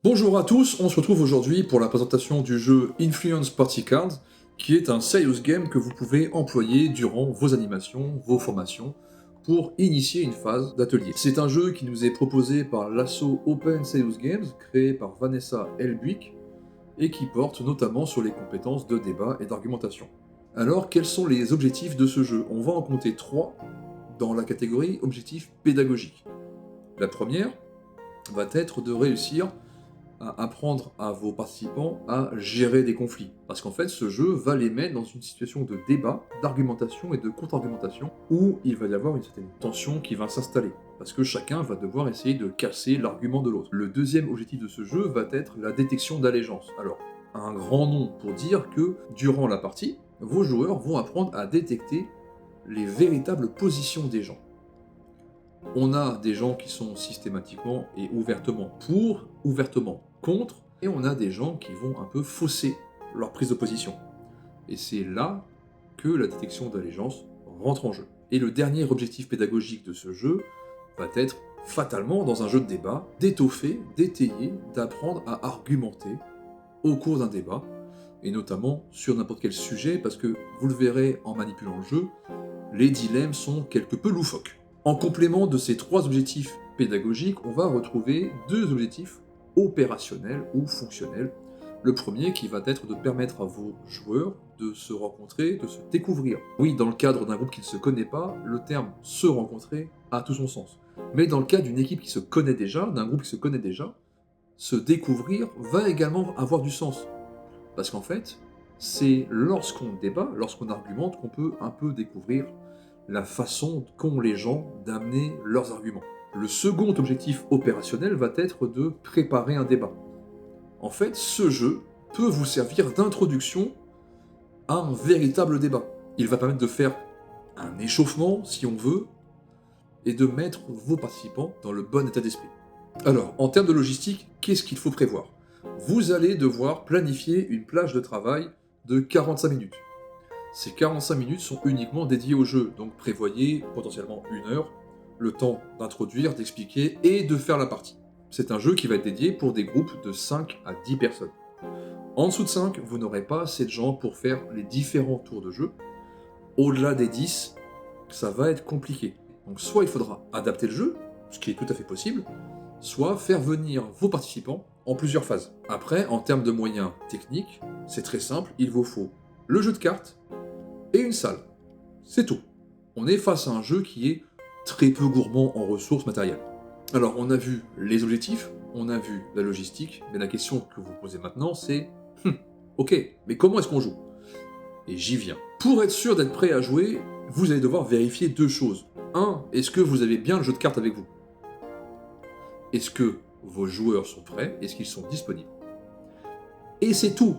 Bonjour à tous, on se retrouve aujourd'hui pour la présentation du jeu Influence Party Cards, qui est un serious game que vous pouvez employer durant vos animations, vos formations, pour initier une phase d'atelier. C'est un jeu qui nous est proposé par l'asso Open Serious Games, créé par Vanessa Elbuik, et qui porte notamment sur les compétences de débat et d'argumentation. Alors, quels sont les objectifs de ce jeu? On va en compter 3 dans la catégorie objectifs pédagogiques. La première va être de réussir à apprendre à vos participants à gérer des conflits. Parce qu'en fait, ce jeu va les mettre dans une situation de débat, d'argumentation et de contre-argumentation, où il va y avoir une certaine tension qui va s'installer. Parce que chacun va devoir essayer de casser l'argument de l'autre. Le deuxième objectif de ce jeu va être la détection d'allégeance. Alors, un grand nom pour dire que, durant la partie, vos joueurs vont apprendre à détecter les véritables positions des gens. On a des gens qui sont systématiquement et ouvertement pour, ouvertement contre, et on a des gens qui vont un peu fausser leur prise de position. Et c'est là que la détection d'allégeance rentre en jeu. Et le dernier objectif pédagogique de ce jeu va être, fatalement, dans un jeu de débat, d'étoffer, d'étayer, d'apprendre à argumenter au cours d'un débat, et notamment sur n'importe quel sujet, parce que, vous le verrez en manipulant le jeu, les dilemmes sont quelque peu loufoques. En complément de ces 3 objectifs pédagogiques, on va retrouver 2 objectifs opérationnels ou fonctionnels. Le premier qui va être de permettre à vos joueurs de se rencontrer, de se découvrir. Oui, dans le cadre d'un groupe qui ne se connaît pas, le terme « se rencontrer » a tout son sens. Mais dans le cas d'une équipe qui se connaît déjà, d'un groupe qui se connaît déjà, se découvrir va également avoir du sens. Parce qu'en fait, c'est lorsqu'on débat, lorsqu'on argumente, qu'on peut un peu découvrir la façon qu'ont les gens d'amener leurs arguments. Le second objectif opérationnel va être de préparer un débat. En fait, ce jeu peut vous servir d'introduction à un véritable débat. Il va permettre de faire un échauffement, si on veut, et de mettre vos participants dans le bon état d'esprit. Alors, en termes de logistique, qu'est-ce qu'il faut prévoir? Vous allez devoir planifier une plage de travail de 45 minutes. Ces 45 minutes sont uniquement dédiées au jeu, donc prévoyez potentiellement 1 heure, le temps d'introduire, d'expliquer et de faire la partie. C'est un jeu qui va être dédié pour des groupes de 5 à 10 personnes. En dessous de 5, vous n'aurez pas assez de gens pour faire les différents tours de jeu. Au-delà des 10, ça va être compliqué. Donc soit il faudra adapter le jeu, ce qui est tout à fait possible, soit faire venir vos participants en plusieurs phases. Après, en termes de moyens techniques, c'est très simple, il vous faut le jeu de cartes et une salle. C'est tout. On est face à un jeu qui est très peu gourmand en ressources matérielles. Alors, on a vu les objectifs, on a vu la logistique, mais la question que vous posez maintenant, c'est ok, mais comment est-ce qu'on joue? Et j'y viens. Pour être sûr d'être prêt à jouer, vous allez devoir vérifier 2 choses. 1, est-ce que vous avez bien le jeu de cartes avec vous? Est-ce que vos joueurs sont prêts? Est-ce qu'ils sont disponibles? Et c'est tout.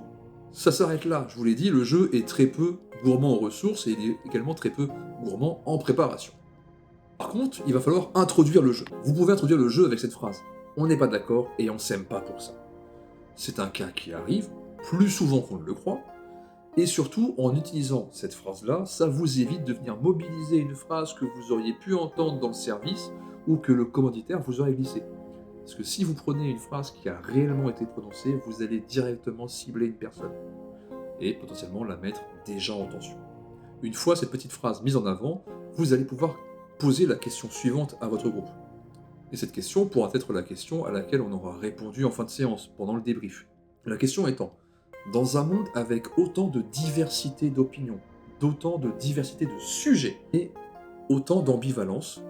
Ça s'arrête là. Je vous l'ai dit, le jeu est très peu gourmand en ressources et il est également très peu gourmand en préparation. Par contre, il va falloir introduire le jeu. Vous pouvez introduire le jeu avec cette phrase. On n'est pas d'accord et on s'aime pas pour ça. C'est un cas qui arrive plus souvent qu'on ne le croit. Et surtout, en utilisant cette phrase-là, ça vous évite de venir mobiliser une phrase que vous auriez pu entendre dans le service ou que le commanditaire vous aurait glissé. Parce que si vous prenez une phrase qui a réellement été prononcée, vous allez directement cibler une personne et potentiellement la mettre déjà en tension. Une fois cette petite phrase mise en avant, vous allez pouvoir poser la question suivante à votre groupe. Et cette question pourra être la question à laquelle on aura répondu en fin de séance, pendant le débrief. La question étant, dans un monde avec autant de diversité d'opinions, d'autant de diversité de sujets, et autant d'ambivalence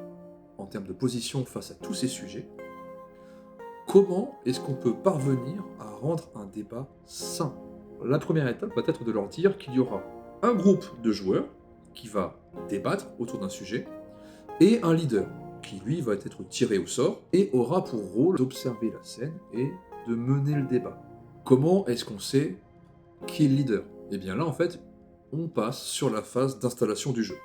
en termes de position face à tous ces sujets, comment est-ce qu'on peut parvenir à rendre un débat sain? La première étape va être de leur dire qu'il y aura un groupe de joueurs qui va débattre autour d'un sujet et un leader qui, lui, va être tiré au sort et aura pour rôle d'observer la scène et de mener le débat. Comment est-ce qu'on sait qui est le leader? Eh bien là, en fait, on passe sur la phase d'installation du jeu.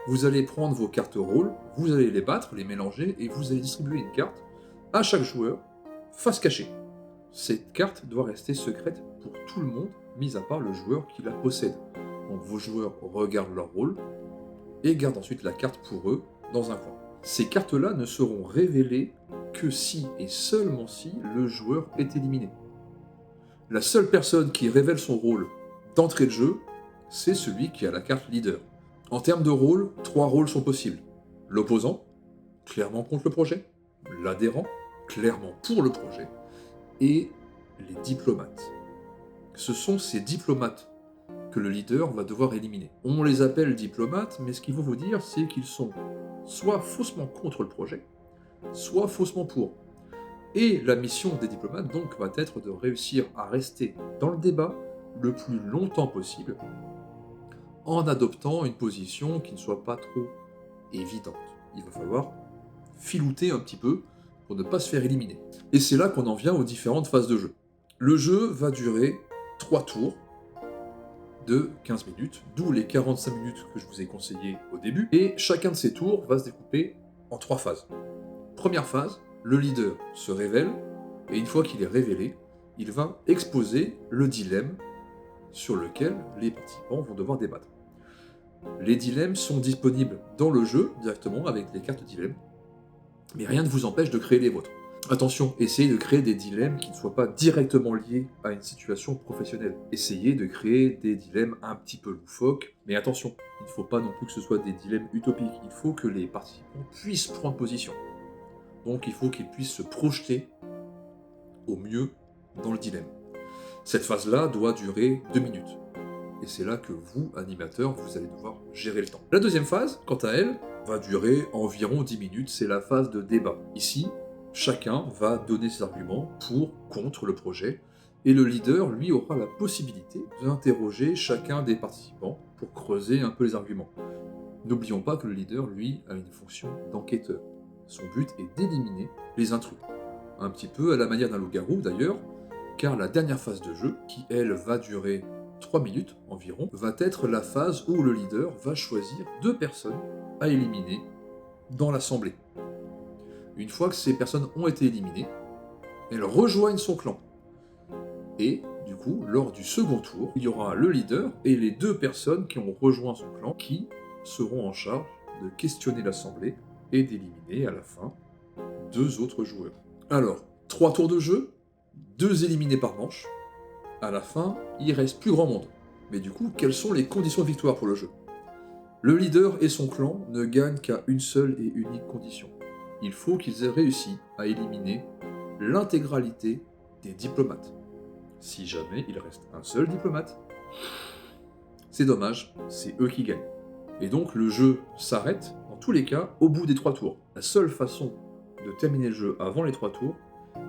Vous allez prendre vos cartes rôles, vous allez les battre, les mélanger, et vous allez distribuer une carte à chaque joueur, face cachée. Cette carte doit rester secrète pour tout le monde, mis à part le joueur qui la possède. Donc vos joueurs regardent leur rôle et gardent ensuite la carte pour eux dans un coin. Ces cartes-là ne seront révélées que si et seulement si le joueur est éliminé. La seule personne qui révèle son rôle d'entrée de jeu, c'est celui qui a la carte leader. En termes de rôle, 3 rôles sont possibles. L'opposant, clairement contre le projet, l'adhérent, clairement pour le projet, et les diplomates. Ce sont ces diplomates que le leader va devoir éliminer. On les appelle diplomates, mais ce qu'il faut vous dire, c'est qu'ils sont soit faussement contre le projet, soit faussement pour. Et la mission des diplomates, donc, va être de réussir à rester dans le débat le plus longtemps possible, en adoptant une position qui ne soit pas trop évidente. Il va falloir filouter un petit peu pour ne pas se faire éliminer. Et c'est là qu'on en vient aux différentes phases de jeu. Le jeu va durer 3 tours de 15 minutes, d'où les 45 minutes que je vous ai conseillées au début, et chacun de ces tours va se découper en 3 phases. Première phase, le leader se révèle, et une fois qu'il est révélé, il va exposer le dilemme sur lequel les participants vont devoir débattre. Les dilemmes sont disponibles dans le jeu, directement, avec les cartes dilemmes, mais rien ne vous empêche de créer les vôtres. Attention, essayez de créer des dilemmes qui ne soient pas directement liés à une situation professionnelle. Essayez de créer des dilemmes un petit peu loufoques, mais attention, il ne faut pas non plus que ce soit des dilemmes utopiques, il faut que les participants puissent prendre position. Donc il faut qu'ils puissent se projeter au mieux dans le dilemme. Cette phase-là doit durer 2 minutes. Et c'est là que vous, animateurs, vous allez devoir gérer le temps. La deuxième phase, quant à elle, va durer environ 10 minutes, c'est la phase de débat. Ici, chacun va donner ses arguments pour, contre le projet, et le leader, lui, aura la possibilité d'interroger chacun des participants pour creuser un peu les arguments. N'oublions pas que le leader, lui, a une fonction d'enquêteur. Son but est d'éliminer les intrus. Un petit peu à la manière d'un loup-garou d'ailleurs, car la dernière phase de jeu, qui elle va durer 3 minutes environ, va être la phase où le leader va choisir 2 personnes à éliminer dans l'assemblée. Une fois que ces personnes ont été éliminées, elles rejoignent son clan. Et du coup, lors du second tour, il y aura le leader et les 2 personnes qui ont rejoint son clan qui seront en charge de questionner l'assemblée et d'éliminer à la fin 2 autres joueurs. Alors, 3 tours de jeu, 2 éliminés par manche. À la fin, il reste plus grand monde. Mais du coup, quelles sont les conditions de victoire pour le jeu? Le leader et son clan ne gagnent qu'à une seule et unique condition. Il faut qu'ils aient réussi à éliminer l'intégralité des diplomates. Si jamais il reste un seul diplomate, c'est dommage, c'est eux qui gagnent. Et donc le jeu s'arrête, dans tous les cas, au bout des 3 tours. La seule façon de terminer le jeu avant les 3 tours,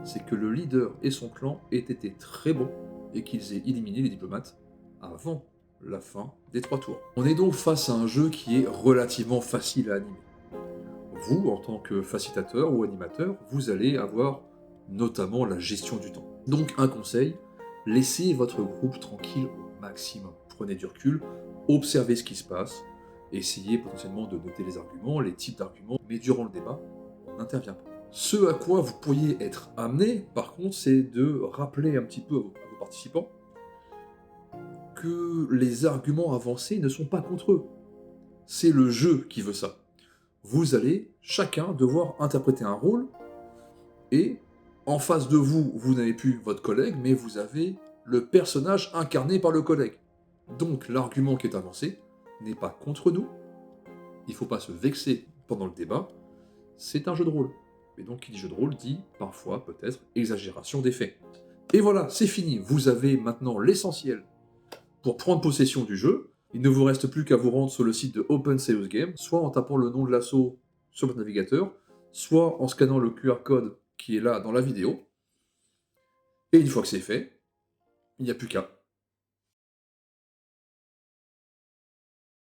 c'est que le leader et son clan aient été très bons et qu'ils aient éliminé les diplomates avant la fin des 3 tours. On est donc face à un jeu qui est relativement facile à animer. Vous, en tant que facilitateur ou animateur, vous allez avoir notamment la gestion du temps. Donc un conseil, laissez votre groupe tranquille au maximum. Prenez du recul, observez ce qui se passe, essayez potentiellement de noter les arguments, les types d'arguments, mais durant le débat, on n'intervient pas. Ce à quoi vous pourriez être amené, par contre, c'est de rappeler un petit peu à vos participants que les arguments avancés ne sont pas contre eux. C'est le jeu qui veut ça. Vous allez chacun devoir interpréter un rôle, et en face de vous, vous n'avez plus votre collègue, mais vous avez le personnage incarné par le collègue. Donc l'argument qui est avancé n'est pas contre nous, il ne faut pas se vexer pendant le débat, c'est un jeu de rôle. Et donc qui dit jeu de rôle dit parfois peut-être exagération des faits. Et voilà, c'est fini, vous avez maintenant l'essentiel pour prendre possession du jeu. Il ne vous reste plus qu'à vous rendre sur le site de Open Serious Game, soit en tapant le nom de l'assaut sur votre navigateur, soit en scannant le QR code qui est là dans la vidéo. Et une fois que c'est fait, il n'y a plus qu'à.